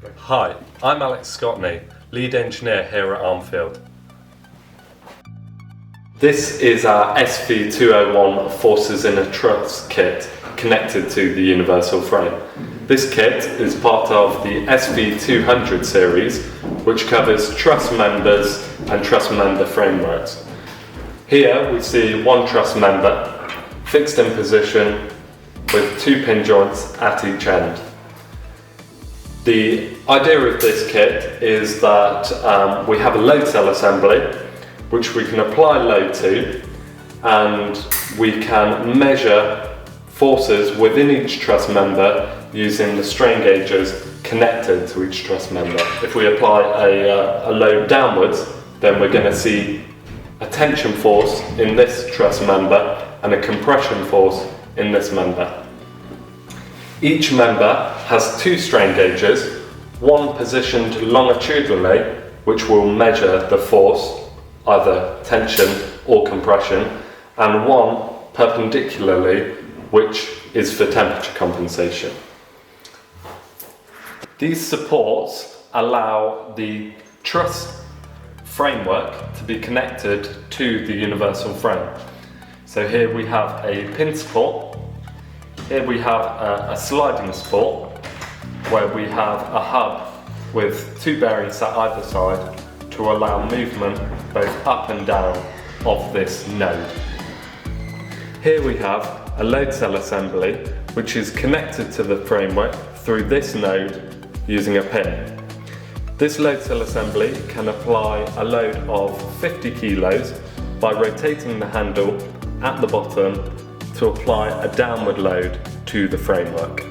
Hi, I'm Alex Scottney, lead engineer here at Armfield. This is our SV201 Forces in a Truss kit connected to the universal frame. This kit is part of the SV200 series, which covers truss members and truss member frameworks. Here we see one truss member fixed in position with two pin joints at each end. The idea of this kit is that we have a load cell assembly which we can apply load to, and we can measure forces within each truss member using the strain gauges connected to each truss member. If we apply a load downwards, then we're going to see a tension force in this truss member and a compression force in this member. Each member has two strain gauges, one positioned longitudinally, which will measure the force, either tension or compression, and one perpendicularly, which is for temperature compensation. These supports allow the truss framework to be connected to the universal frame. So here we have a pin support, here we have a sliding support where we have a hub with two bearings at either side to allow movement both up and down of this node. Here we have a load cell assembly which is connected to the framework through this node using a pin. This load cell assembly can apply a load of 50 kilos by rotating the handle at the bottom to apply a downward load to the framework.